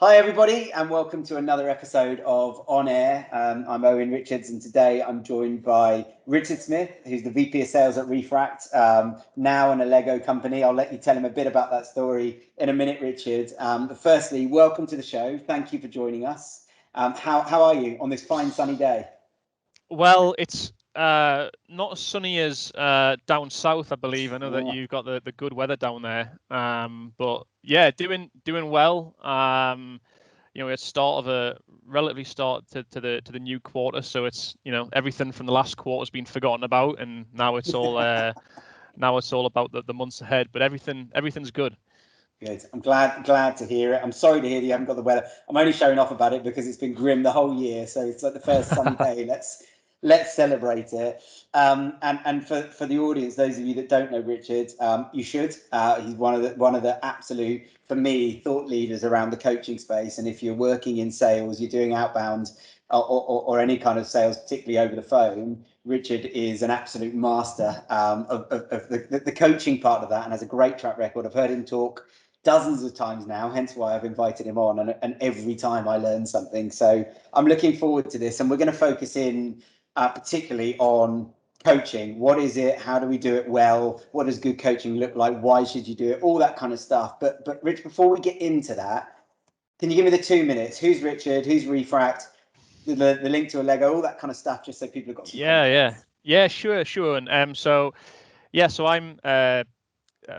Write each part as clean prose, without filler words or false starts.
Hi everybody and welcome to another episode of On Air. I'm Owen Richards and today I'm joined by Richard Smith, who's the VP of Sales at Refract, now in a Lego company. I'll let you tell him a bit about that story in a minute, Richard. But firstly, welcome to the show. Thank you for joining us. How are you on this fine sunny day? Well, it's not as sunny as down south, I believe. I know that you've got the good weather down there. But yeah, doing well. It's start of a relatively start to the new quarter, so it's everything from the last quarter's been forgotten about, and now it's all about the months ahead. But everything's good. Good. I'm glad to hear it. I'm sorry to hear that you haven't got the weather. I'm only showing off about it because it's been grim the whole year. So it's like the first sunny day. Let's celebrate it. And for the audience, those of you that don't know Richard, you should. He's one of the absolute, for me, thought leaders around the coaching space. And if you're working in sales, you're doing outbound or any kind of sales, particularly over the phone, Richard is an absolute master of the coaching part of that and has a great track record. I've heard him talk dozens of times now, hence why I've invited him on, and every time I learn something. So I'm looking forward to this, and we're going to focus in particularly on coaching. What is it? How do we do it well? What does good coaching look like? Why should you do it? All that kind of stuff. But Rich, before we get into that, can you give me the 2 minutes? Who's Richard? Who's Refract? The link to a Lego, all that kind of stuff, just so people have got some context. Yeah, sure. And so I'm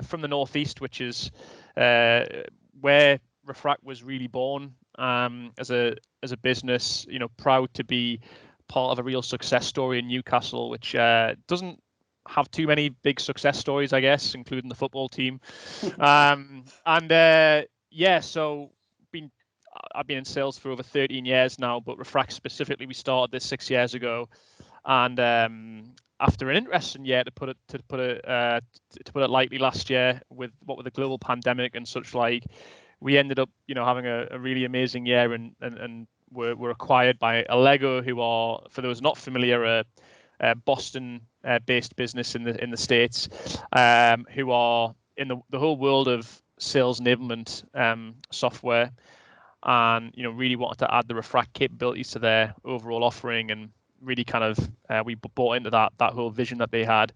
from the northeast, which is where Refract was really born as a business. Proud to be part of a real success story in Newcastle, which doesn't have too many big success stories, I guess, including the football team. So I've been in sales for over 13 years now, but Refract specifically, we started this 6 years ago, and after an interesting year, to put it lightly, last year with the global pandemic and such like, we ended up having a really amazing year, and were acquired by Lego, who are, for those not familiar, a Boston based business in the States, who are in the whole world of sales enablement software, and really wanted to add the Refract capabilities to their overall offering, and really kind of we bought into that whole vision that they had.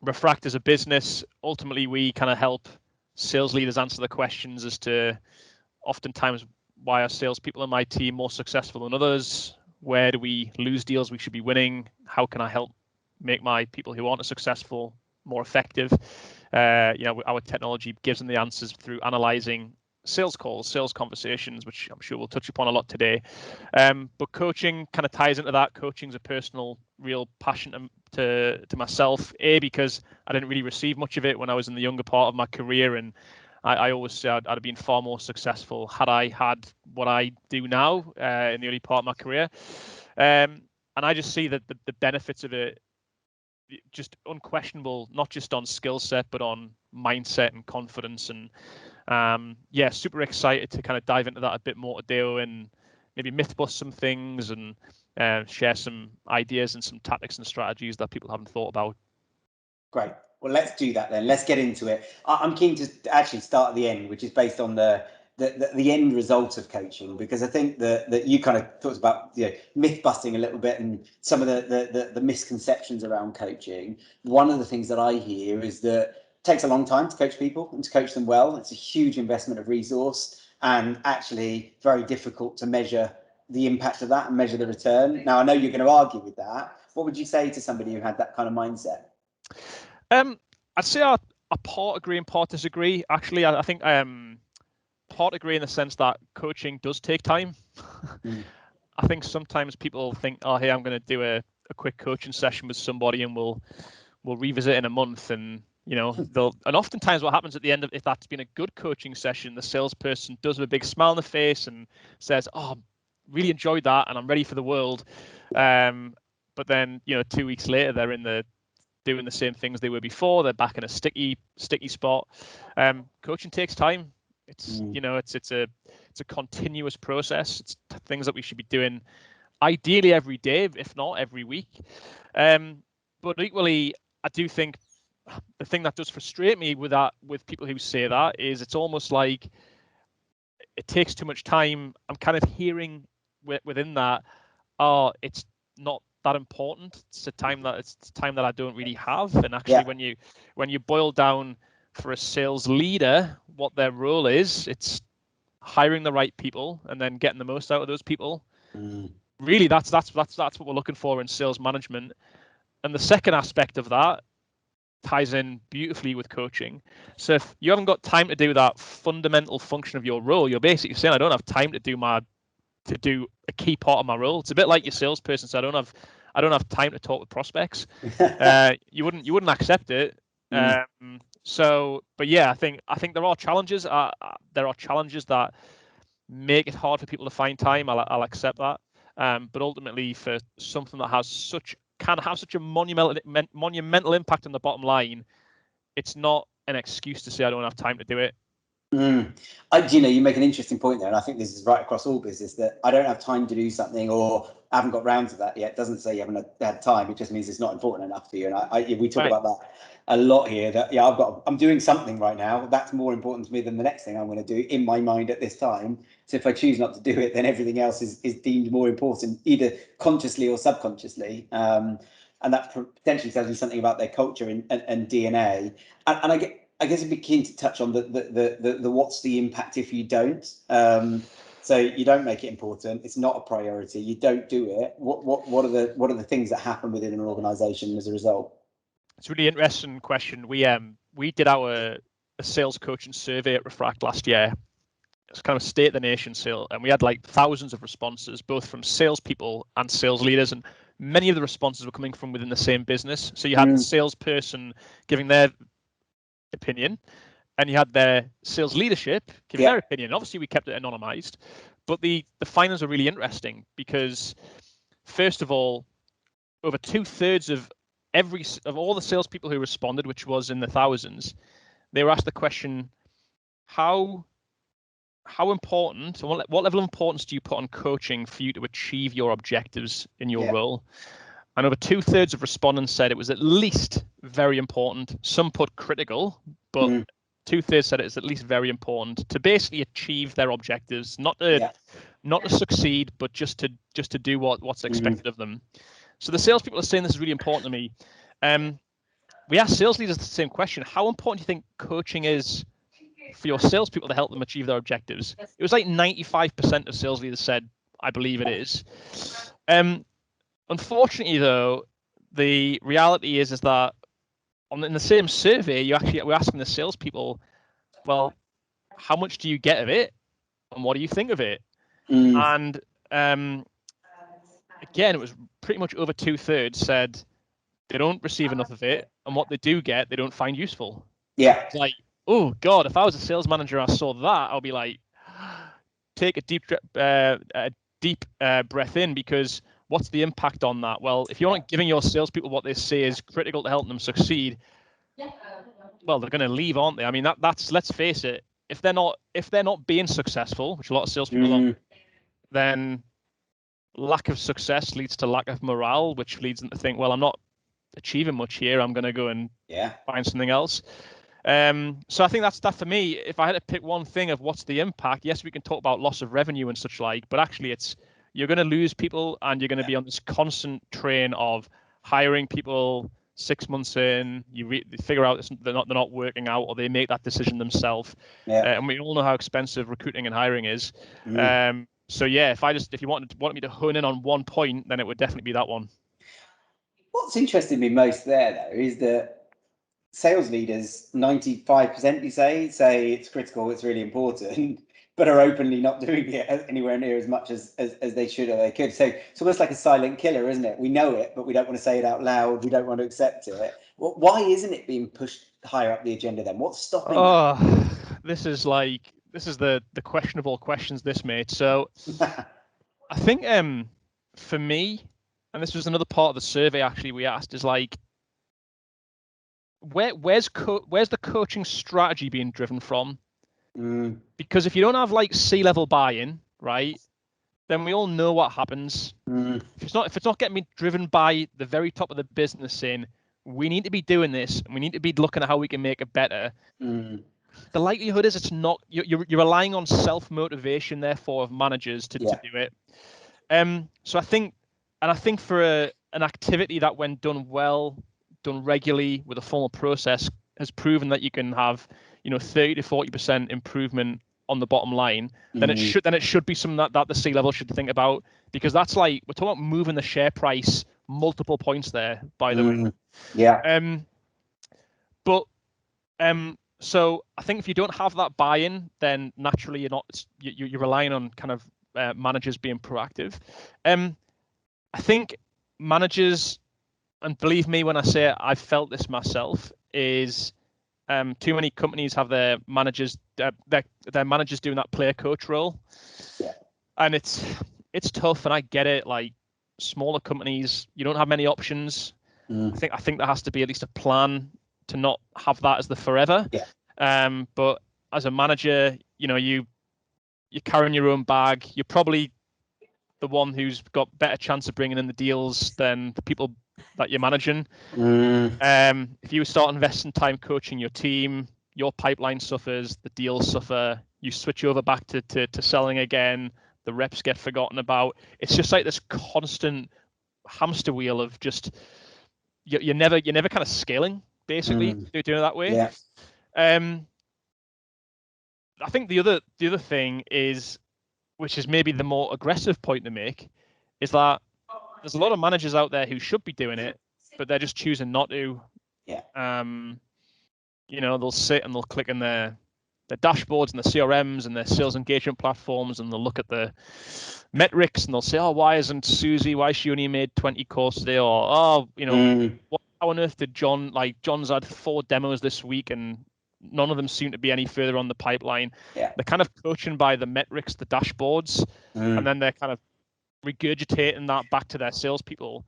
Refract as a business, ultimately we kind of help sales leaders answer the questions as to oftentimes why are salespeople in my team more successful than others? Where do we lose deals we should be winning? How can I help make my people who aren't as successful more effective? Our technology gives them the answers through analyzing sales calls, sales conversations, which I'm sure we'll touch upon a lot today. But coaching kind of ties into that. Coaching is a personal, real passion to myself, because I didn't really receive much of it when I was in the younger part of my career, and I always said I'd have been far more successful had I had what I do now in the early part of my career. And I just see that the benefits of it just unquestionable, not just on skill set, but on mindset and confidence. And super excited to kind of dive into that a bit more today, and maybe myth bust some things, and share some ideas and some tactics and strategies that people haven't thought about. Great. Well, let's do that then. Let's get into it. I'm keen to actually start at the end, which is based on the end result of coaching, because I think that you kind of talked about myth busting a little bit and some of the misconceptions around coaching. One of the things that I hear is that it takes a long time to coach people and to coach them well. It's a huge investment of resource, and actually very difficult to measure the impact of that and measure the return. Now, I know you're going to argue with that. What would you say to somebody who had that kind of mindset? I'd say I part agree and part disagree. Actually, I think part agree in the sense that coaching does take time. I think sometimes people think, oh, hey, I'm going to do a quick coaching session with somebody, and we'll revisit in a month, and and oftentimes what happens at the end of, if that's been a good coaching session, the salesperson does have a big smile on the face and says, oh, really enjoyed that, and I'm ready for the world. But then 2 weeks later, they're doing the same things they were before. They're back in a sticky spot. Coaching takes time. It's it's a continuous process. It's things that we should be doing ideally every day, if not every week. But equally, I do think the thing that does frustrate me with people who say that is it's almost like it takes too much time. I'm kind of hearing within that, oh, it's not that important. It's time that I don't really have. And actually, when you boil down for a sales leader, what their role is, it's hiring the right people and then getting the most out of those people. Really, that's what we're looking for in sales management. And the second aspect of that ties in beautifully with coaching. So if you haven't got time to do that fundamental function of your role, you're basically saying, I don't have time to do a key part of my role. It's a bit like your salesperson. So I don't have time to talk with prospects. You wouldn't accept it. But yeah, I think there are challenges. There are challenges that make it hard for people to find time. I'll accept that. But ultimately, for something that can have such a monumental impact on the bottom line, it's not an excuse to say I don't have time to do it. You make an interesting point there, and I think this is right across all business, that I don't have time to do something or I haven't got round to that yet. It doesn't say you haven't had time. It just means it's not important enough for you. And we talk about that a lot here, that I'm doing something right now that's more important to me than the next thing I'm going to do in my mind at this time. So if I choose not to do it, then everything else is deemed more important, either consciously or subconsciously. And that potentially tells you something about their culture and DNA. And I guess I'd be keen to touch on the what's the impact if you don't. So you don't make it important. It's not a priority. You don't do it. What are the things that happen within an organisation as a result? It's a really interesting question. We did a sales coaching survey at Refract last year. It's kind of state of the nation sale, and we had like thousands of responses, both from salespeople and sales leaders, and many of the responses were coming from within the same business. So you had the salesperson giving their opinion, and you had their sales leadership giving their opinion. Obviously, we kept it anonymized, but the findings are really interesting because, first of all, over 2/3 of all the salespeople who responded, which was in the thousands, they were asked the question, how important, or what level of importance do you put on coaching for you to achieve your objectives in your role? And over 2/3 of respondents said it was at least very important. Some put critical, but 2/3 said it is at least very important to basically achieve their objectives, not to succeed, but just to do what's expected of them. So the salespeople are saying this is really important to me. We asked sales leaders the same question: how important do you think coaching is for your salespeople to help them achieve their objectives? It was like 95% of sales leaders said, I believe it is. Unfortunately, though, the reality is that in the same survey, we're asking the salespeople, well, how much do you get of it, and what do you think of it? And again, it was pretty much over 2/3 said they don't receive enough of it, and what they do get, they don't find useful. It's like, oh God, if I was a sales manager, I saw that, I'll be like, take a deep breath in, because what's the impact on that? Well, if you're not giving your salespeople what they say is critical to help them succeed, well, they're going to leave, aren't they? I mean, that's let's face it. If they're not being successful, which a lot of salespeople are, then lack of success leads to lack of morale, which leads them to think, well, I'm not achieving much here. I'm going to go and find something else. So I think that's that for me. If I had to pick one thing of what's the impact, yes, we can talk about loss of revenue and such like, but actually you're going to lose people, and you're going to be on this constant train of hiring people. 6 months in, you figure out they're not working out, or they make that decision themselves. And we all know how expensive recruiting and hiring is. So yeah, if you wanted me to hone in on one point, then it would definitely be that one. What's interested me most there, though, is that sales leaders, 95% you say it's critical, it's really important, but are openly not doing it anywhere near as much as they should or they could. So it's almost like a silent killer, isn't it? We know it, but we don't want to say it out loud. We don't want to accept it. Why isn't it being pushed higher up the agenda then? What's stopping that? This is the question of all questions, this, mate. So I think for me, and this was another part of the survey actually we asked, is like, where's the coaching strategy being driven from? Because if you don't have like C-level buy-in, right, then we all know what happens. If it's not getting me driven by the very top of the business saying we need to be doing this and we need to be looking at how we can make it better, the likelihood is it's not. You're relying on self-motivation, therefore, of managers to do it. So I think for an activity that, when done well, done regularly with a formal process, has proven that you can have 30 to 40% improvement on the bottom line, then it should be something that the C-level should think about, because that's like, we're talking about moving the share price multiple points there, by the way. So I think if you don't have that buy-in, then naturally you're relying on kind of managers being proactive. I think managers, and believe me when I say it, I've felt this myself, is too many companies have their managers doing that player coach role. And it's tough, and I get it. Like, smaller companies, you don't have many options. I think there has to be at least a plan to not have that as the forever. But as a manager, you're carrying your own bag. You're probably the one who's got better chance of bringing in the deals than the people that you're managing. If you start investing time coaching your team, your pipeline suffers, the deals suffer. You switch over back to selling again. The reps get forgotten about. It's just like this constant hamster wheel of just you're never kind of scaling, basically, doing it that way. I think the other thing is, which is maybe the more aggressive point to make, is that there's a lot of managers out there who should be doing it, but they're just choosing not to. They'll sit and they'll click in their dashboards and their CRMs and their sales engagement platforms, and they'll look at the metrics and they'll say, oh, why isn't Susie, why she only made 20 calls today? Or, how on earth did John's had 4 demos this week and none of them seem to be any further on the pipeline. They're kind of coaching by the metrics, the dashboards, and then they're kind of regurgitating that back to their salespeople.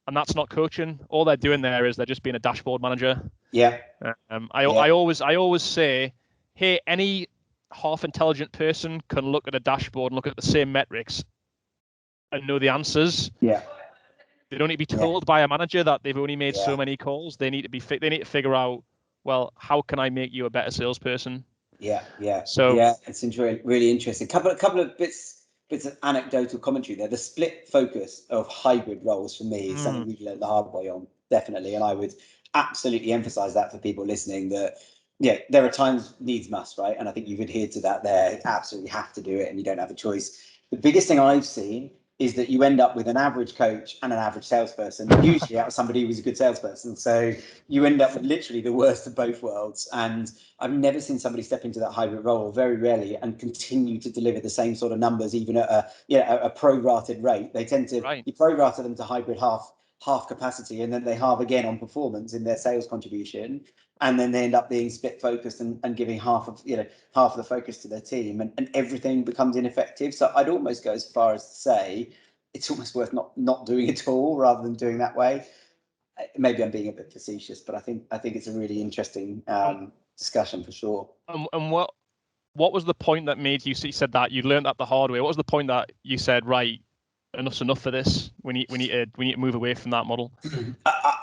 And that's not coaching. All they're doing there is they're just being a dashboard manager. I always say, hey, any half intelligent person can look at a dashboard and look at the same metrics and know the answers. They don't need to be told by a manager that they've only made so many calls. They need to figure out, well, how can I make you a better salesperson? So it's really interesting. Couple of bits of anecdotal commentary there. The split focus of hybrid roles for me is something we've learned the hard way on, definitely, and I would absolutely emphasize that for people listening, that there are times needs must, right? And I think you've adhered to that there. You absolutely have to do it and you don't have a choice. The biggest thing I've seen is that you end up with an average coach and an average salesperson, usually out of somebody who's a good salesperson. So you end up with literally the worst of both worlds. And I've never seen somebody step into that hybrid role, very rarely, and continue to deliver the same sort of numbers, even at a prorated rate. They tend to you prorate them to hybrid half capacity, and then they halve again on performance in their sales contribution. And then they end up being split focused and giving half of the focus to their team, and everything becomes ineffective. So I'd almost go as far as to say it's almost worth not doing it at all rather than doing that way. Maybe I'm being a bit facetious, but I think it's a really interesting discussion for sure. And what was the point that made you said that you learned that the hard way? What was the point that you said, right, enough's enough for this? We need to move away from that model.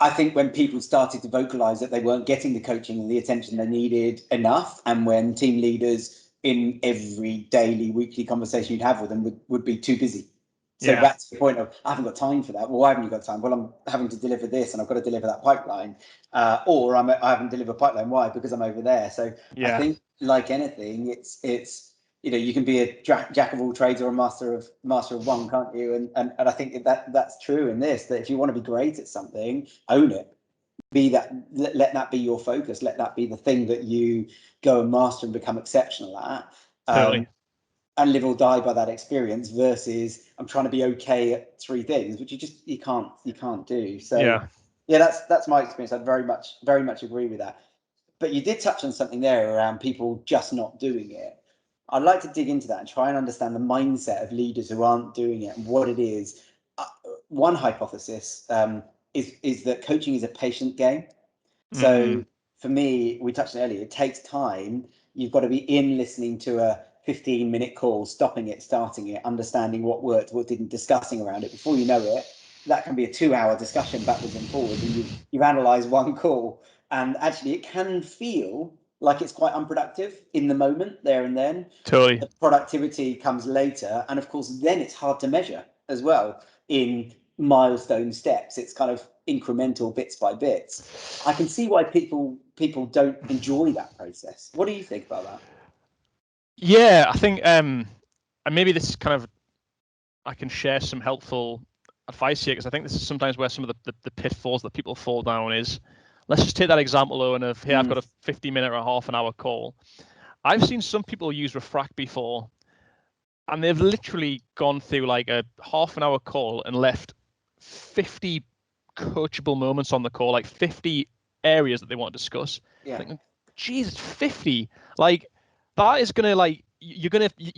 I think when people started to vocalize that they weren't getting the coaching and the attention they needed enough, and when team leaders in every daily, weekly conversation you'd have with them would be too busy. So that's the point of, I haven't got time for that. Well, why haven't you got time? Well, I'm having to deliver this and I've got to deliver that pipeline. Or I haven't delivered pipeline. Why? Because I'm over there. So I think, like anything, it's you can be a jack of all trades or a master of one, can't you? And I think that's true in this, that if you want to be great at something, own it. Be that, let that be your focus. Let that be the thing that you go and master and become exceptional at. Totally. And live or die by that experience, versus I'm trying to be okay at 3 things, which you can't do. So that's my experience. I very much agree with that. But you did touch on something there around people just not doing it. I'd like to dig into that and try and understand the mindset of leaders who aren't doing it and what it is. One hypothesis is that coaching is a patient game. So for me, we touched on it earlier, it takes time. You've got to be listening to a 15-minute call, stopping it, starting it, understanding what worked, what didn't, discussing around it. Before you know it, that can be a 2-hour discussion backwards and forwards, and you've analysed one call. And actually, it can feel like it's quite unproductive in the moment, there and then. Totally. The productivity comes later, and of course, then it's hard to measure as well in milestone steps. It's kind of incremental, bits by bits. I can see why people don't enjoy that process. What do you think about that? Yeah, I think, and maybe this is kind of, I can share some helpful advice here, because I think this is sometimes where some of the pitfalls that people fall down is, let's just take that example, Owen, of, hey, I've got a 50-minute or a half an hour call. I've seen some people use Refract before, and they've literally gone through like a half an hour call and left 50 coachable moments on the call, like 50 areas that they want to discuss. Yeah. Like, Jesus, 50. Like, that is gonna, like, you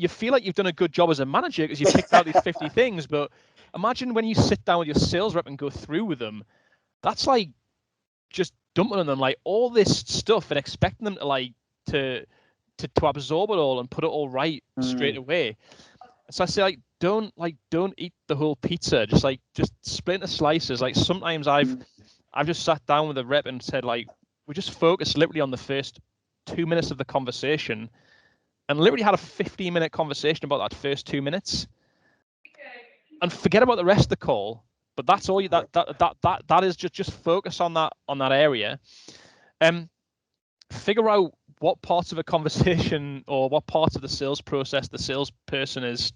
feel like you've done a good job as a manager because you picked out these 50 things. But imagine when you sit down with your sales rep and go through with them, that's like just dumping on them like all this stuff and expecting them to like to absorb it all and put it all right straight away. So I say, like, don't eat the whole pizza. Just split into slices. Like, sometimes I've just sat down with a rep and said, like, we just focus literally on the first 2 minutes of the conversation, and literally had a 15-minute conversation about that first 2 minutes, and forget about the rest of the call. But that's all you that is just focus on that area. Figure out what parts of a conversation or what parts of the sales process the salesperson is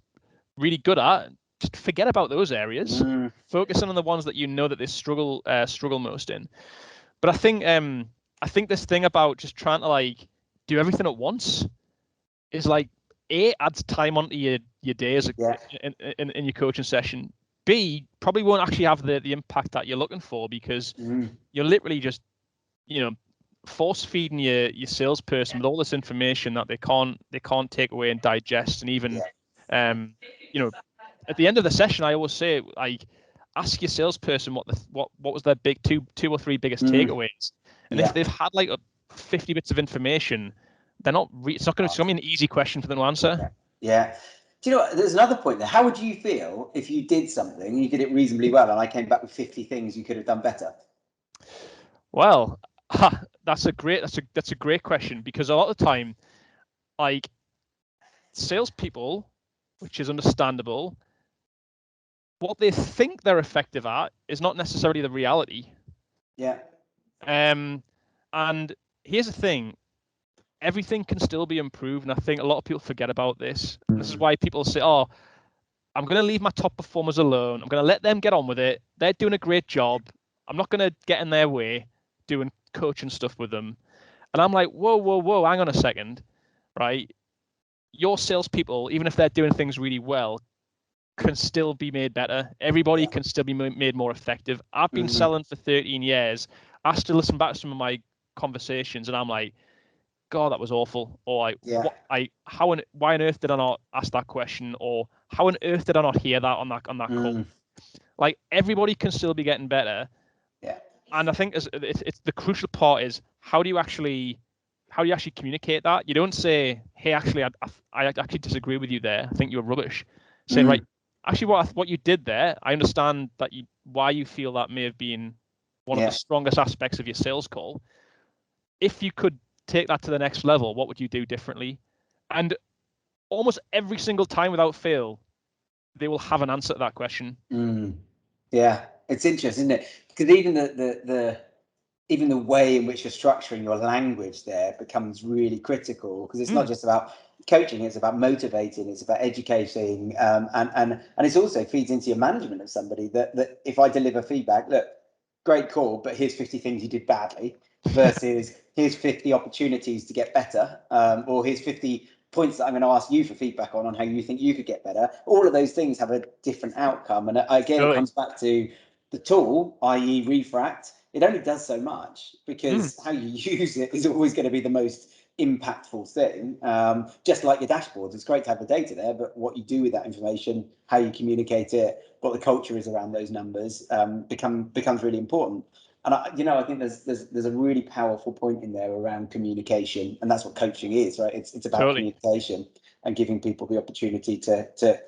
really good at. Just forget about those areas. Focusing on the ones that you know that they struggle most in. But I think this thing about just trying to like do everything at once is like, A, adds time onto your day as in your coaching session. B, probably won't actually have the impact that you're looking for, because you're literally just, force feeding your salesperson with all this information that they can't take away and digest. And even at the end of the session, I always say, like, ask your salesperson what was their big two or three biggest takeaways. And if they've had like 50 bits of information, they're not it's not going to be an easy question for them to answer. Yeah. Do you know what? There's another point there. How would you feel if you did something, you did it reasonably well, and I came back with 50 things you could have done better? Well, that's a great question, because a lot of the time, like, salespeople, which is understandable, what they think they're effective at is not necessarily the reality. Yeah. And here's the thing. Everything can still be improved, and I think a lot of people forget about this. This is why people say, oh, I'm going to leave my top performers alone. I'm going to let them get on with it. They're doing a great job. I'm not going to get in their way doing coaching stuff with them. And I'm like, whoa, hang on a second, right? Your salespeople, even if they're doing things really well, can still be made better. Everybody can still be made more effective. I've been selling for 13 years. I still listen back to some of my conversations, and I'm like, God, that was awful. Or like, why on earth did I not ask that question? Or how on earth did I not hear that on that call? Like, everybody can still be getting better. Yeah. And I think it's the crucial part is how do you actually communicate that? You don't say, hey, actually, I actually disagree with you there. I think you're rubbish. Say, right, actually, what you did there, I understand why you feel that may have been one of the strongest aspects of your sales call. If you could take that to the next level, what would you do differently? And almost every single time without fail, they will have an answer to that question. Yeah, it's interesting, isn't it? Because even the way in which you're structuring your language there becomes really critical, because it's not just about coaching, it's about motivating, it's about educating, and it also feeds into your management of somebody that if I deliver feedback, look, great call, but here's 50 things you did badly, versus here's 50 opportunities to get better, or here's 50 points that I'm going to ask you for feedback on how you think you could get better. All of those things have a different outcome. And again, it comes back to the tool, i.e. Refract. It only does so much, because how you use it is always going to be the most impactful thing. Just like your dashboards, it's great to have the data there, but what you do with that information, how you communicate it, what the culture is around those numbers, becomes really important. And I think there's a really powerful point in there around communication, and that's what coaching is, right? It's about communication and giving people the opportunity to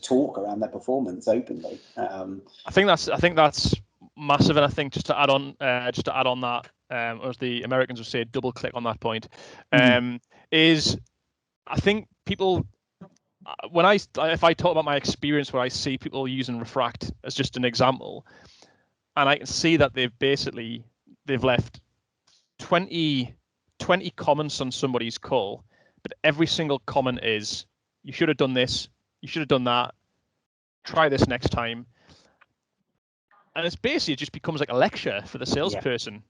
talk around their performance openly. I think that's massive. And I think just to add on that, or as the Americans would say, double click on that point, is I think people, if I talk about my experience where I see people using Refract as just an example, and I can see that they've left 20 comments on somebody's call, but every single comment is, you should have done this, you should have done that, try this next time. And it's basically, it just becomes like a lecture for the salesperson. Yeah.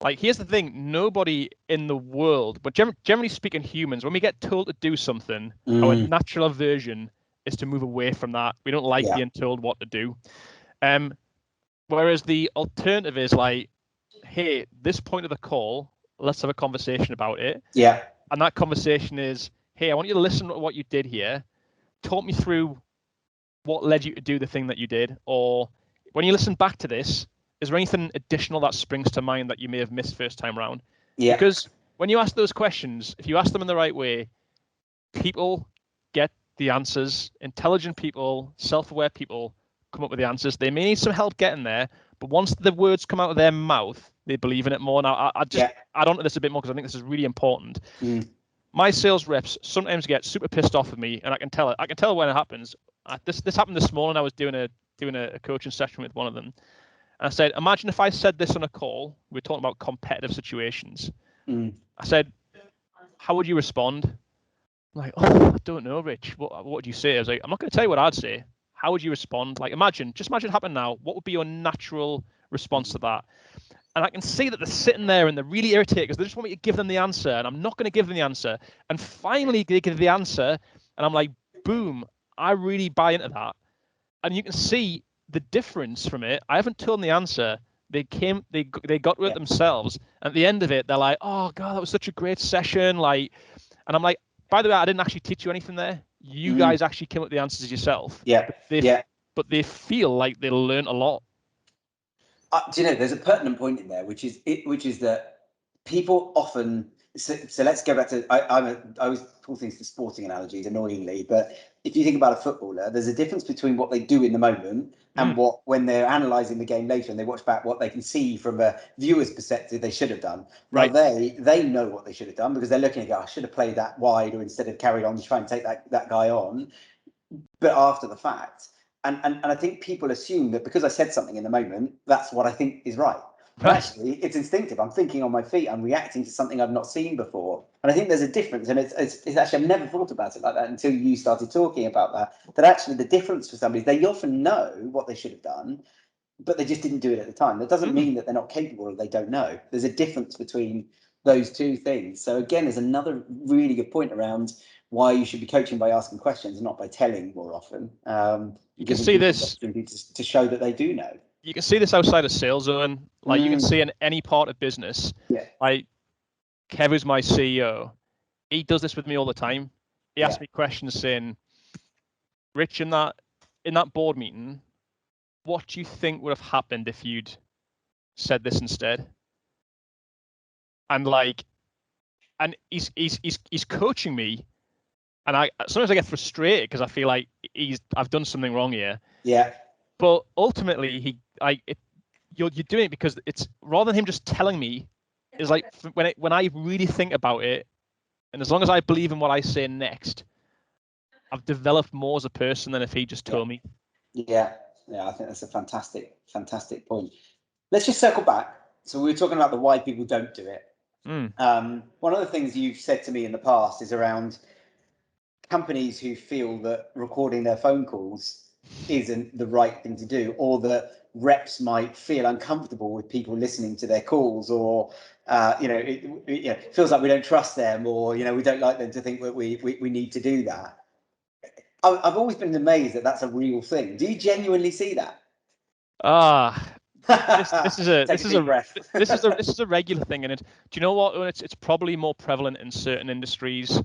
Like, here's the thing, nobody in the world, but generally speaking, humans, when we get told to do something, our natural aversion is to move away from that. We don't like being told what to do. Whereas the alternative is like, hey, this point of the call, let's have a conversation about it. Yeah. And that conversation is, hey, I want you to listen to what you did here. Talk me through what led you to do the thing that you did. Or when you listen back to this, is there anything additional that springs to mind that you may have missed first time around? Yeah. Because when you ask those questions, if you ask them in the right way, people get the answers. Intelligent people, self-aware people come up with the answers. They may need some help getting there, but once the words come out of their mouth, they believe in it more. Now, I just add on to this a bit more because I think this is really important. My sales reps sometimes get super pissed off with me, and I can tell it. I can tell when it happens. This happened this morning. I was doing a coaching session with one of them, and I said, imagine if I said this on a call. We're talking about competitive situations. I said, how would you respond? I'm like, oh, I don't know, Rich. What would you say? I was like, I'm not going to tell you what I'd say. How would you respond? Like, just imagine it happened now. What would be your natural response to that? And I can see that they're sitting there and they're really irritated because they just want me to give them the answer, and I'm not going to give them the answer. And finally, they give the answer, and I'm like, boom, I really buy into that. And you can see the difference from it. I haven't told them the answer. They got to it themselves. And at the end of it, they're like, oh God, that was such a great session. Like, and I'm like, by the way, I didn't actually teach you anything there. You guys actually came up with the answers yourself. But they feel like they learn a lot. Do you know, there's a pertinent point in there, which is that people often. So let's go back to. I always pull things to sporting analogies, annoyingly, but if you think about a footballer, there's a difference between what they do in the moment and when they're analysing the game later and they watch back what they can see from a viewer's perspective they should have done. Right. Now they know what they should have done because they're looking at, I should have played that wide, or instead of carried on to try and take that guy on. But after the fact. And I think people assume that because I said something in the moment, that's what I think is right. But actually, it's instinctive. I'm thinking on my feet. I'm reacting to something I've not seen before. And I think there's a difference. And it's actually, I've never thought about it like that until you started talking about that. That actually the difference for somebody is they often know what they should have done, but they just didn't do it at the time. That doesn't mean that they're not capable or they don't know. There's a difference between those two things. So again, there's another really good point around why you should be coaching by asking questions and not by telling more often. You can see this to show that they do know. You can see this outside of sales, Owen. Like you can see in any part of business. Yeah. Like Kev is my CEO. He does this with me all the time. He asks me questions saying, Rich, in that board meeting, what do you think would have happened if you'd said this instead? And he's coaching me. And sometimes I get frustrated because I feel like I've done something wrong here. Yeah. But ultimately, you're doing it because it's rather than him just telling me, is like when I really think about it, and as long as I believe in what I say next, I've developed more as a person than if he just told me. Yeah, I think that's a fantastic point. Let's just circle back. So we were talking about the why people don't do it. One of the things you've said to me in the past is around companies who feel that recording their phone calls isn't the right thing to do, or that reps might feel uncomfortable with people listening to their calls, or it feels like we don't trust them, or we don't like them to think that we need to do that. I've always been amazed that that's a real thing. Do you genuinely see that? This is a regular thing, and do you know what? It's probably more prevalent in certain industries.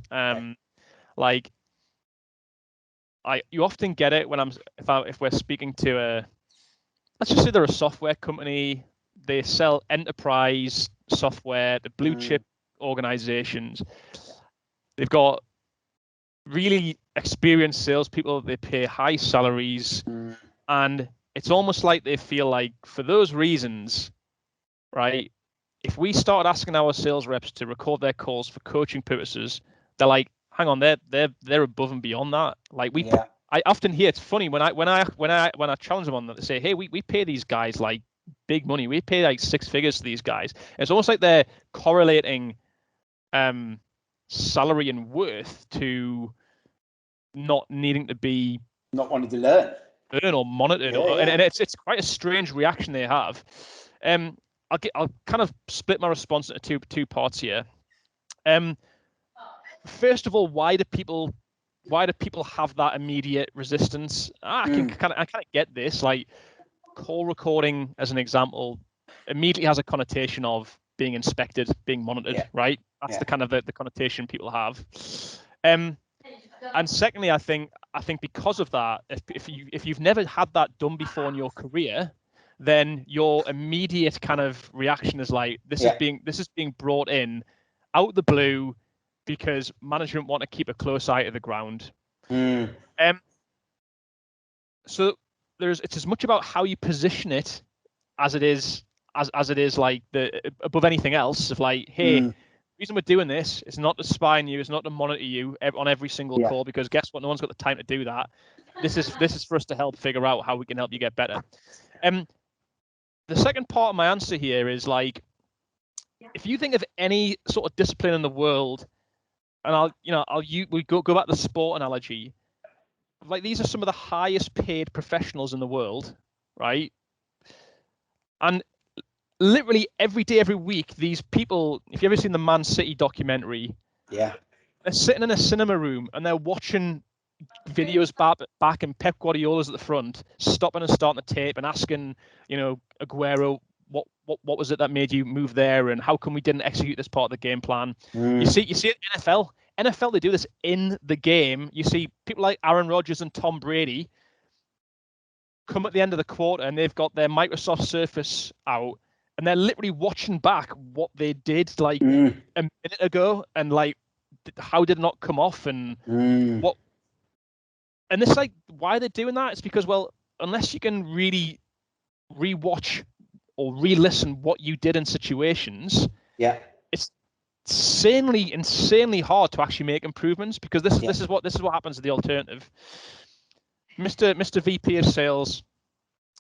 You often get it when if we're speaking to let's just say they're a software company, they sell enterprise software, the blue chip organizations. They've got really experienced salespeople, they pay high salaries, and it's almost like they feel like for those reasons, right? If we started asking our sales reps to record their calls for coaching purposes, they're like, hang on, they're above and beyond that. Like I often hear, it's funny when I challenge them on that, they say, hey, we pay these guys like big money. We pay like 6 figures to these guys. And it's almost like they're correlating salary and worth to not needing to be not wanting to learn or monitored, and it's quite a strange reaction they have. I'll kind of split my response into two parts here. First of all, why do people have that immediate resistance? I kind of get this. Like call recording, as an example, immediately has a connotation of being inspected, being monitored, right? That's the kind of the connotation people have. And secondly, I think because of that, if you've never had that done before in your career, then your immediate kind of reaction is like, this is being brought in out the blue because management want to keep a close eye to the ground. So it's as much about how you position it as it is like above anything else of like, hey, the reason we're doing this is not to spy on you, it's not to monitor you on every single call, because guess what? No one's got the time to do that. This is for us to help figure out how we can help you get better. The second part of my answer here is like, if you think of any sort of discipline in the world, and we go back to the sport analogy, like these are some of the highest paid professionals in the world, right? And literally every day, every week, these people, if you've ever seen the Man City documentary, they're sitting in a cinema room and they're watching videos back and Pep Guardiola's at the front, stopping and starting the tape and asking, Aguero, what was it that made you move there, and how come we didn't execute this part of the game plan? You see it in NFL, they do this in the game. You see people like Aaron Rodgers and Tom Brady come at the end of the quarter and they've got their Microsoft Surface out and they're literally watching back what they did like a minute ago, and like how did it not come off, and what. And it's like, why they're doing that? It's because, well, unless you can really rewatch or re-listen what you did in situations, it's insanely hard to actually make improvements, because this is what happens to the alternative. Mr. VP of sales,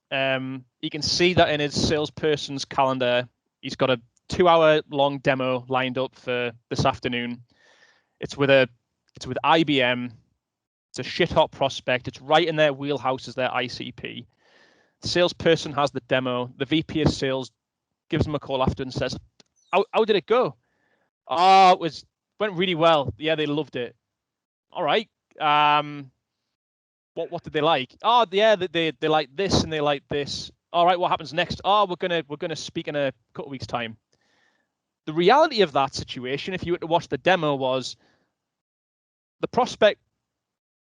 you can see that in his salesperson's calendar, he's got a 2-hour-long demo lined up for this afternoon. It's with IBM. It's a shit hot prospect. It's right in their wheelhouse as their ICP. The salesperson has the demo. The VP of sales gives them a call after and says, how did it go? Oh, went really well. Yeah, they loved it. All right. What did they like? Oh, yeah, they like this and they like this. All right, what happens next? Oh, we're gonna speak in a couple of weeks' time. The reality of that situation, if you were to watch the demo, was the prospect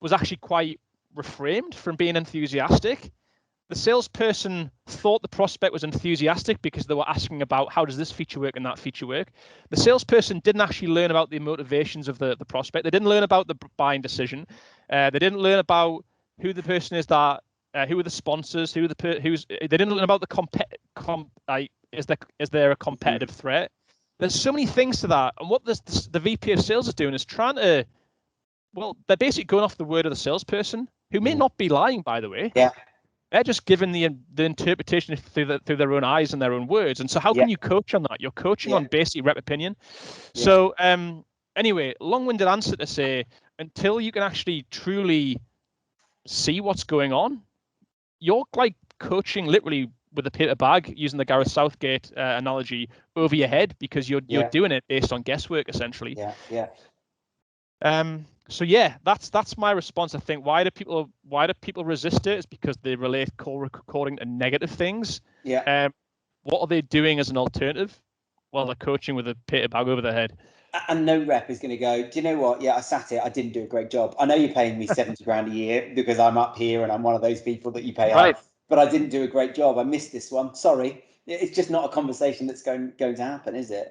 was actually quite refrained from being enthusiastic. The salesperson thought the prospect was enthusiastic because they were asking about how does this feature work and that feature work. The salesperson didn't actually learn about the motivations of the prospect. They didn't learn about the buying decision. They didn't learn about who the person is that, who are the sponsors, they didn't learn about the is there a competitive threat. There's so many things to that. And what the VP of sales is doing is trying to, well, they're basically going off the word of the salesperson, who may not be lying, by the way. Yeah. They're just giving the interpretation through their own eyes and their own words. And so how can you coach on that? You're coaching on basically rep opinion. So anyway, long-winded answer to say, until you can actually truly see what's going on, you're like coaching literally with a paper bag, using the Gareth Southgate analogy, over your head, because you're doing it based on guesswork, essentially. So that's my response. I think why do people resist it? It's because they relate call recording to negative things. What are they doing as an alternative? Well, they're coaching with a paper bag over their head. And no rep is going to go, do you know what? Yeah, I sat here. I didn't do a great job. I know you're paying me 70 grand a year because I'm up here and I'm one of those people that you pay up, but I didn't do a great job. I missed this one. Sorry. It's just not a conversation that's going to happen, is it?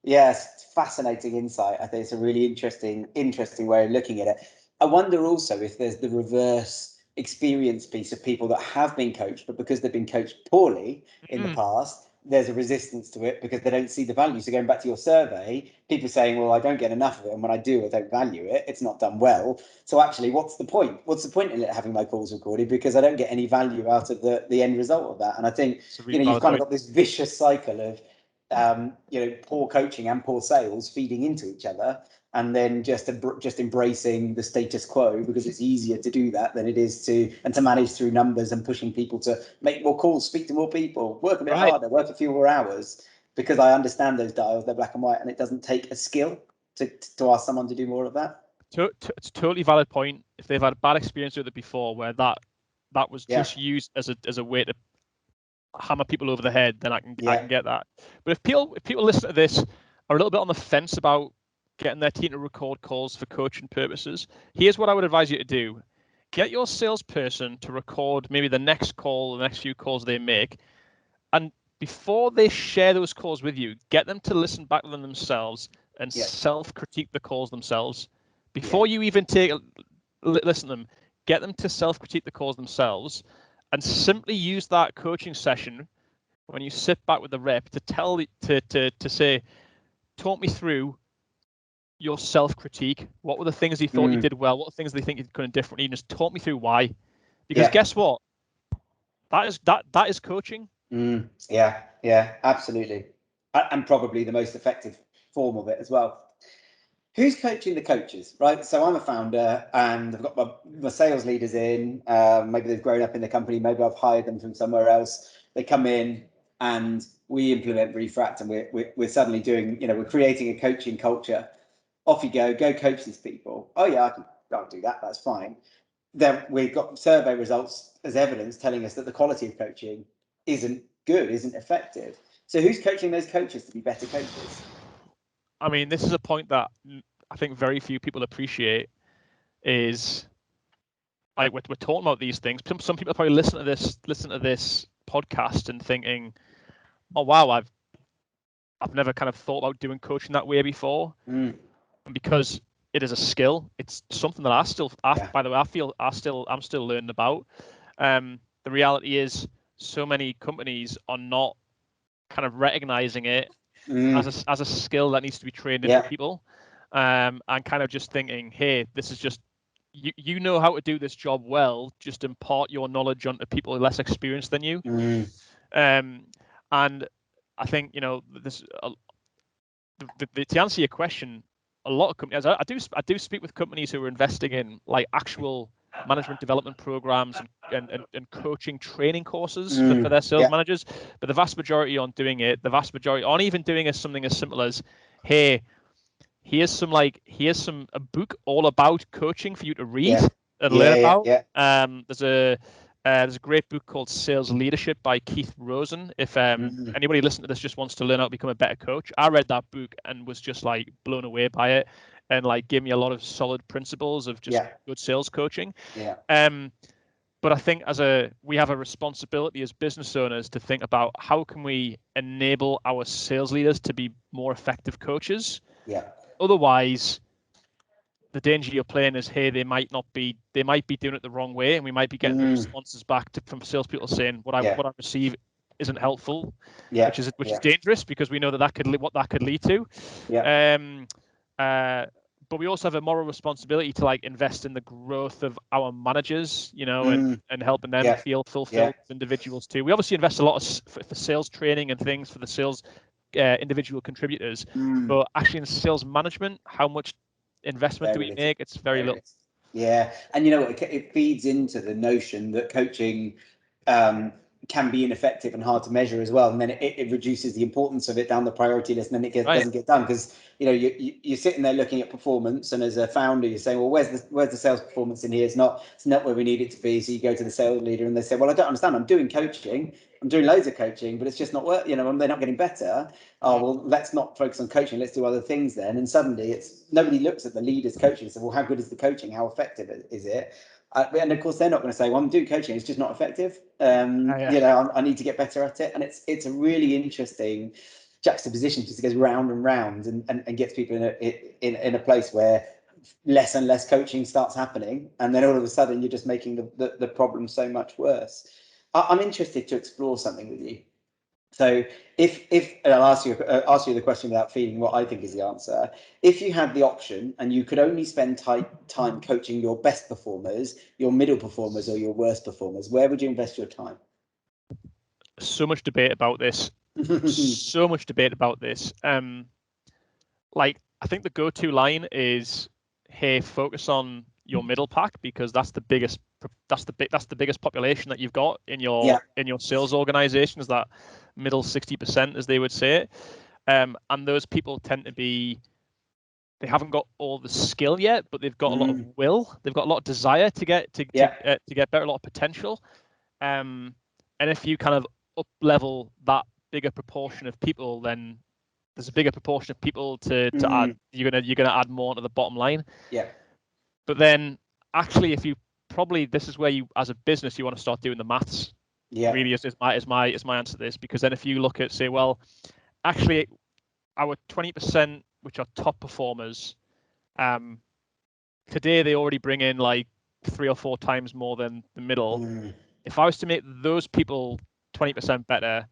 Yes, fascinating insight. I think it's a really interesting way of looking at it. I wonder also if there's the reverse experience piece of people that have been coached, but because they've been coached poorly in the past, there's a resistance to it because they don't see the value. So going back to your survey, people saying, well, I don't get enough of it, and when I do, I don't value it. It's not done well. So actually, what's the point? What's the point in having my calls recorded? Because I don't get any value out of the end result of that. And I think, you've kind of got this vicious cycle of poor coaching and poor sales feeding into each other, and then just embracing the status quo because it's easier to do that than it is to manage through numbers and pushing people to make more calls, speak to more people, work a bit harder, work a few more hours, because I understand those dials, they're black and white, and it doesn't take a skill to ask someone to do more of that. It's a totally valid point. If they've had a bad experience with it before, where that was just used as a way to hammer people over the head, then I can get that. But if people listen to this are a little bit on the fence about getting their team to record calls for coaching purposes, here's what I would advise you to do. Get your salesperson to record maybe the next call, the next few calls they make, and before they share those calls with you, get them to listen back to them themselves and self-critique the calls themselves. Before you even listen to them, get them to self-critique the calls themselves, and simply use that coaching session when you sit back with the rep to say, talk me through your self-critique. What were the things you thought you did well? What things they think you could have done differently? Just talk me through why. Because guess what? That is coaching. Yeah, absolutely. And probably the most effective form of it as well. Who's coaching the coaches, right? So I'm a founder and I've got my sales leaders in. Maybe they've grown up in the company. Maybe I've hired them from somewhere else. They come in and we implement Refract, and we're suddenly doing, we're creating a coaching culture. Off you go coach these people. Oh yeah, I'll do that. That's fine. Then we've got survey results as evidence telling us that the quality of coaching isn't good, isn't effective. So who's coaching those coaches to be better coaches? I mean, this is a point that I think very few people appreciate. Is like we're talking about these things. Some people probably listen to this podcast and thinking, "Oh wow, I've never kind of thought about doing coaching that way before." And because it is a skill, it's something that by the way, I'm still learning about. The reality is, so many companies are not kind of recognizing it as a skill that needs to be trained into people, and kind of just thinking, hey, this is just you know how to do this job well, just impart your knowledge onto people less experienced than you. And I think this to answer your question, a lot of companies, I do speak with companies who are investing in like actual management development programs and coaching training courses for their sales managers, but the vast majority aren't doing it. The vast majority aren't even doing something as simple as, hey, here's a book all about coaching for you to read and learn about. There's a great book called Sales Leadership by Keith Rosen. If anybody listening to this just wants to learn how to become a better coach, I read that book and was just like blown away by it, and like gave me a lot of solid principles of just good sales coaching. But I think we have a responsibility as business owners to think about how can we enable our sales leaders to be more effective coaches. Otherwise, the danger you're playing is, hey, they might be doing it the wrong way, and we might be getting the responses back from salespeople saying what I receive isn't helpful, which is dangerous, because we know that could lead to. But we also have a moral responsibility to like invest in the growth of our managers, and helping them feel fulfilled as individuals too. We obviously invest a lot for sales training and things for the sales individual contributors, but actually in sales management, how much investment do we make? It's very little. Yeah, and it feeds into the notion that coaching can be ineffective and hard to measure as well, and then it reduces the importance of it down the priority list, and then it doesn't get done, because you're sitting there looking at performance, and as a founder you're saying, well, where's the sales performance in here? It's not where we need it to be. So you go to the sales leader and they say, well, I don't understand, I'm doing coaching, I'm doing loads of coaching, but it's just not working, they're not getting better. Oh, well, let's not focus on coaching, let's do other things then. And suddenly nobody looks at the leader's coaching and says, well, how good is the coaching, how effective is it? And of course they're not going to say, well, I'm doing coaching, it's just not effective. I need to get better at it. And it's a really interesting juxtaposition, just goes round and round and gets people in a place where less and less coaching starts happening, and then all of a sudden you're just making the problem so much worse. I'm interested to explore something with you. So if and I'll ask you the question without feeling what I think is the answer. If you had the option and you could only spend time coaching your best performers, your middle performers, or your worst performers, where would you invest your time? So much debate about this. So much debate about this. Like, I think the go-to line is, hey, focus on your middle pack, because that's the biggest population that you've got in your sales organization, is that middle 60%, as they would say it. And those people tend to be, they haven't got all the skill yet, but they've got a lot of will. They've got a lot of desire to get better, a lot of potential. And if you kind of up level that bigger proportion of people, then there's a bigger proportion of people to add. You're gonna add more to the bottom line. Yeah. But then actually, if you this is where you, as a business, you want to start doing the maths. Yeah. Really is my answer to this, because then if you look at, say, well, actually our 20%, which are top performers, today they already bring in like 3 or 4 times more than the middle. If I was to make those people 20% better,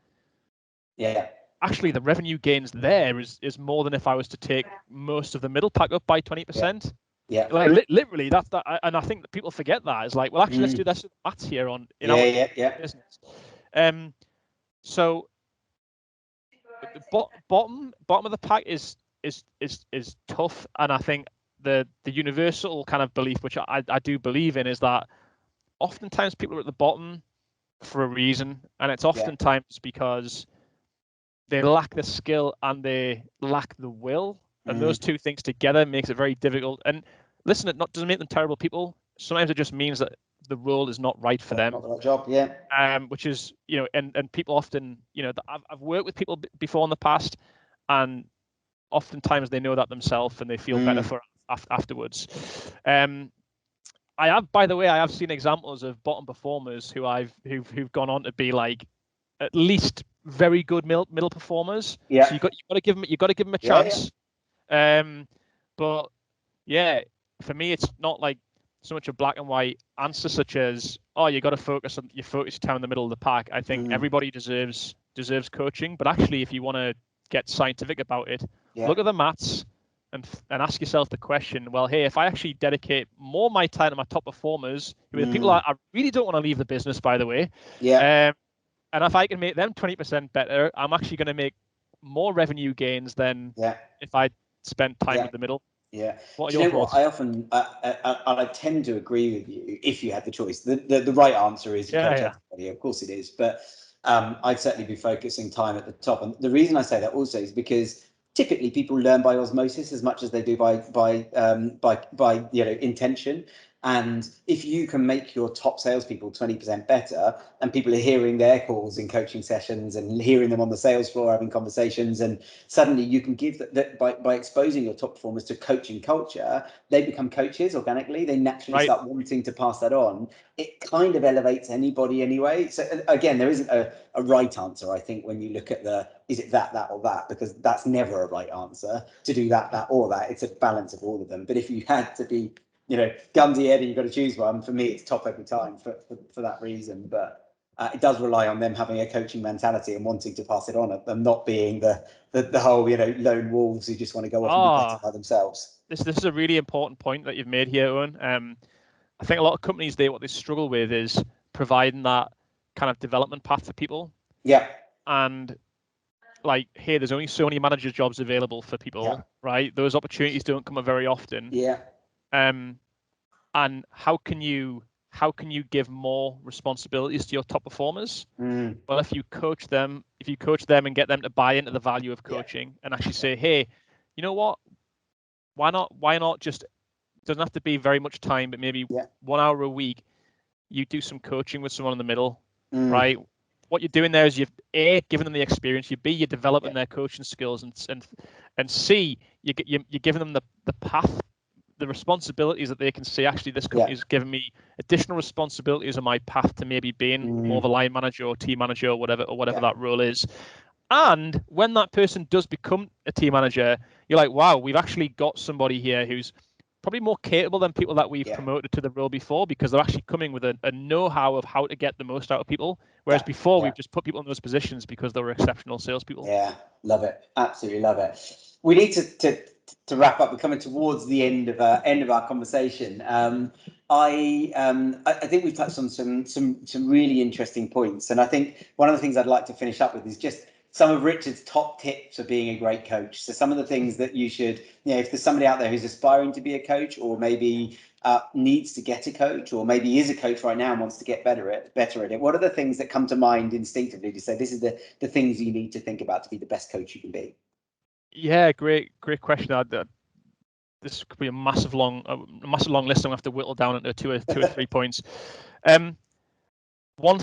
actually the revenue gains there is more than if I was to take most of the middle pack up by 20%. Yeah. Like literally that's that, and I think that people forget that. It's like, well, actually, let's do this maths here in our business. So the bottom of the pack is tough, and I think the universal kind of belief, which I do believe in, is that oftentimes people are at the bottom for a reason, and it's oftentimes because they lack the skill and they lack the will, and those two things together makes it very difficult. And listen, it doesn't make them terrible people. Sometimes it just means that the role is not right for them. Not the right job, which is, and people often, I've worked with people before in the past, and oftentimes they know that themselves and they feel better for afterwards. I have seen examples of bottom performers who've gone on to be like at least very good middle performers. Yeah. So you got to give them a chance. But yeah, for me, it's not like so much a black and white answer, such as, oh, you got to focus your time in the middle of the pack. I think everybody deserves coaching, but actually, if you want to get scientific about it, look at the maths and ask yourself the question, well, hey, if I actually dedicate more of my time to my top performers, who are the people I really don't want to leave the business, by the way, and if I can make them 20% better, I'm actually going to make more revenue gains than if I spent time with the middle. Yeah. What are your thoughts? I often I tend to agree with you. If you had the choice, the right answer is you coach everybody. Of course it is, but I'd certainly be focusing time at the top. And the reason I say that also is because typically people learn by osmosis as much as they do by intention. And if you can make your top salespeople 20% better, and people are hearing their calls in coaching sessions and hearing them on the sales floor having conversations, and suddenly you can give that by exposing your top performers to coaching culture, they become coaches organically. They naturally start wanting to pass that on. It kind of elevates anybody anyway. So again, there isn't a right answer, I think, when you look at is it that or that, because that's never a right answer to do that or that. It's a balance of all of them. But if you had to be guns ahead and you've got to choose one, for me it's top every time for that reason. But it does rely on them having a coaching mentality and wanting to pass it on, and not being the whole lone wolves who just want to go off and be better by themselves. This is a really important point that you've made here, Owen. I think a lot of companies, what they struggle with is providing that kind of development path for people. And like, hey, there's only so many manager jobs available for people, right? Those opportunities don't come up very often. And how can you give more responsibilities to your top performers? Well, if you coach them and get them to buy into the value of coaching, and actually say, hey, you know what? Why not just, doesn't have to be very much time, but maybe 1 hour a week, you do some coaching with someone in the middle, right? What you're doing there is you've A, given them the experience, you're developing their coaching skills, and C, you're giving them the path, the responsibilities that they can see, actually, this company is giving me additional responsibilities on my path to maybe being more of a line manager or team manager or whatever that role is. And when that person does become a team manager, you're like, wow, we've actually got somebody here who's probably more capable than people that we've promoted to the role before, because they're actually coming with a know-how of how to get the most out of people. Whereas before we've just put people in those positions because they were exceptional salespeople. Yeah, love it. Absolutely love it. We need to wrap up. We're coming towards the end of our conversation. I think we've touched on some really interesting points, and I think one of the things I'd like to finish up with is just some of Richard's top tips for being a great coach. So some of the things that you should, if there's somebody out there who's aspiring to be a coach, or maybe needs to get a coach, or maybe is a coach right now and wants to get better at it, what are the things that come to mind instinctively to say this is the things you need to think about to be the best coach you can be? Yeah, great question. This could be a massive long list. I'm gonna have to whittle down into two or 3 points. One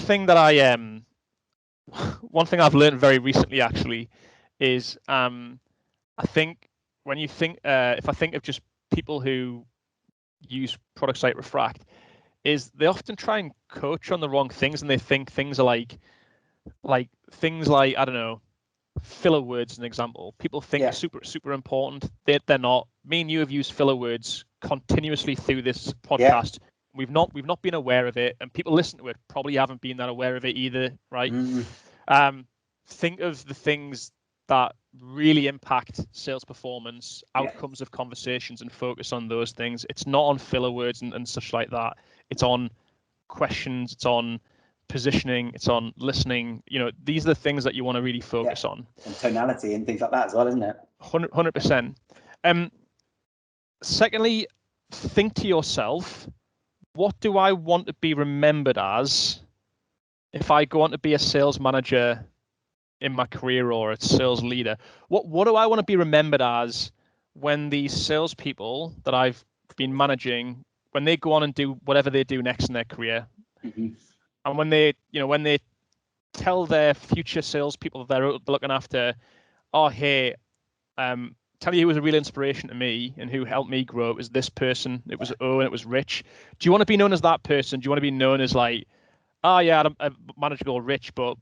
thing I've learned very recently actually is I think when you think if I think of just people who use products like Refract, is they often try and coach on the wrong things, and they think things are like things like, I don't know, filler words, an example. People think are super important. They're not. Me and you have used filler words continuously through this podcast. We've not been aware of it, and people listen to it probably haven't been that aware of it either, right? Think of the things that really impact sales performance, outcomes of conversations, and focus on those things. It's not on filler words and such like that. It's on questions, it's on positioning, it's on listening. These are the things that you want to really focus on. And tonality and things like that as well, isn't it? 100%. Secondly, think to yourself, what do I want to be remembered as if I go on to be a sales manager in my career, or a sales leader? What do I want to be remembered as when these salespeople that I've been managing, when they go on and do whatever they do next in their career, and when they tell their future salespeople they're looking after, oh hey, tell you who was a real inspiration to me and who helped me grow, it was this person, it was Owen, it was Rich. Do you want to be known as that person? Do you want to be known as like, oh yeah, I'm a manager called Rich, but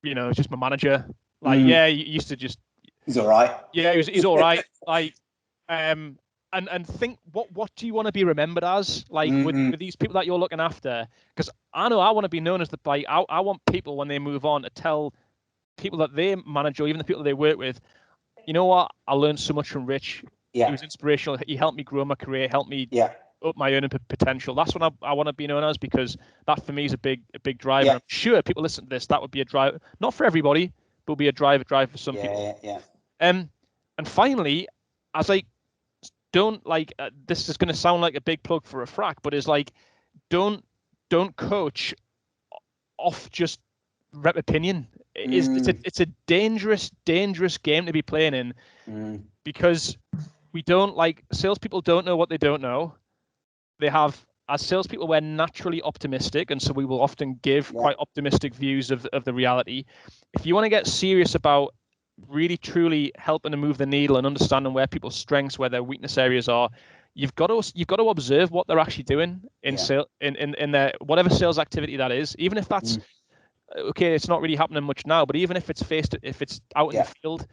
it's just my manager. Like, yeah, he used to just. He's all right. Yeah, he's all right. Like, and think, what do you want to be remembered as? Like with these people that you're looking after? Because I know I want to be known as I want people when they move on to tell people that they manage, or even the people they work with, you know what? I learned so much from Rich. He was inspirational. He helped me grow my career, helped me up my earning potential. That's what I want to be known as, because that for me is a big driver. I'm sure people listen to this, that would be a drive, not for everybody, but be a drive for some people. And finally, as like, don't like this is going to sound like a big plug for Refract, but it's like, don't coach off just rep opinion. It's a dangerous game to be playing in, because we don't, like, salespeople don't know what they don't know. As salespeople, we're naturally optimistic, and so we will often give quite optimistic views of the reality. If you want to get serious about really truly helping to move the needle and understanding where people's strengths, where their weakness areas are, you've got to observe what they're actually doing in sales, in their whatever sales activity that is, even if that's okay. It's not really happening much now, but even if it's if it's out in the field,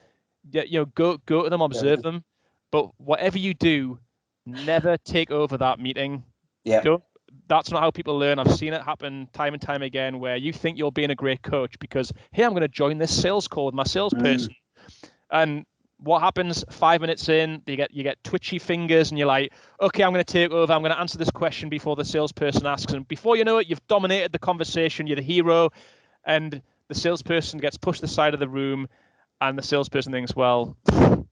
go to them, observe them. But whatever you do, never take over that meeting. That's not how people learn. I've seen it happen time and time again, where you think you're being a great coach because, hey, I'm going to join this sales call with my salesperson. And what happens 5 minutes in, you get twitchy fingers, and you're like, okay, I'm going to take over. I'm going to answer this question before the salesperson asks. And before you know it, you've dominated the conversation. You're the hero. And the salesperson gets pushed to the side of the room, and the salesperson thinks, well,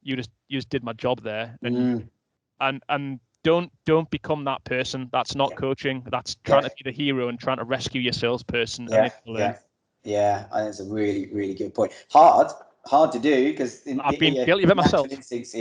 you just did my job there. And don't become that person. That's not coaching. That's trying to be the hero and trying to rescue your salesperson. I think it's a really, really good point. Hard to do, because I've been guilty of it myself. Instincts,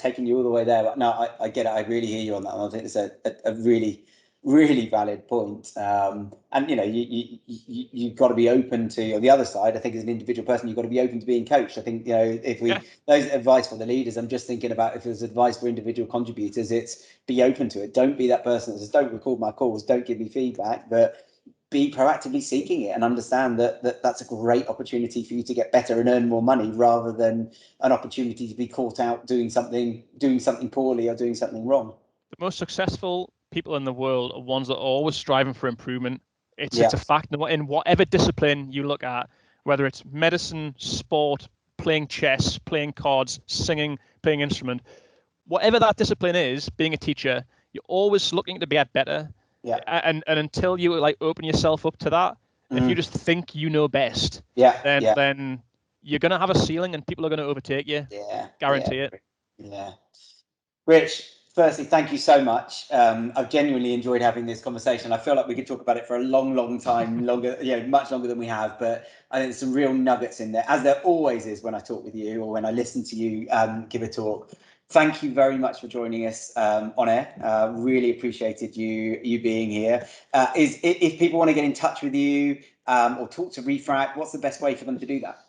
taking you all the way there. But no, I get it. I really hear you on that one. I think it's a really, really valid point. And you've got to be open to, on the other side, I think as an individual person, you've got to be open to being coached. I think, if those advice for the leaders, I'm just thinking about if there's advice for individual contributors, it's be open to it. Don't be that person that says, don't record my calls, don't give me feedback, but be proactively seeking it, and understand that that's a great opportunity for you to get better and earn more money, rather than an opportunity to be caught out doing something poorly or doing something wrong. the most successful people in the world are ones that are always striving for improvement. It's a fact in whatever discipline you look at, whether it's medicine, sport, playing chess, playing cards, singing, playing instrument, whatever that discipline is, being a teacher, you're always looking to get better. Yeah. And until you like open yourself up to that, if you just think you know best, then you're gonna have a ceiling and people are gonna overtake you. Yeah. Guarantee it. Yeah. Rich, firstly, thank you so much. I've genuinely enjoyed having this conversation. I feel like we could talk about it for a long time, longer, much longer than we have. But I think there's some real nuggets in there, as there always is when I talk with you or when I listen to you give a talk. Thank you very much for joining us on air. Really appreciated you being here. If people want to get in touch with you or talk to Refract, what's the best way for them to do that?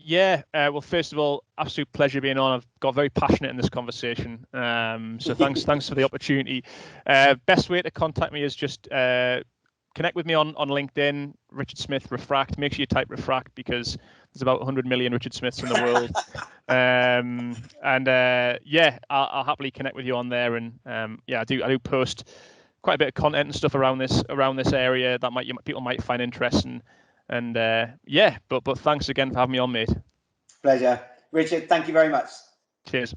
Yeah, well, first of all, absolute pleasure being on. I've got very passionate in this conversation, so thanks for the opportunity. Best way to contact me is just connect with me on LinkedIn, Richard Smith Refract. Make sure you type Refract because there's about 100 million Richard Smiths in the world. I'll happily connect with you on there. And I do post quite a bit of content and stuff around this area that people might find interesting. And but thanks again for having me on, mate. Pleasure. Richard, thank you very much. Cheers.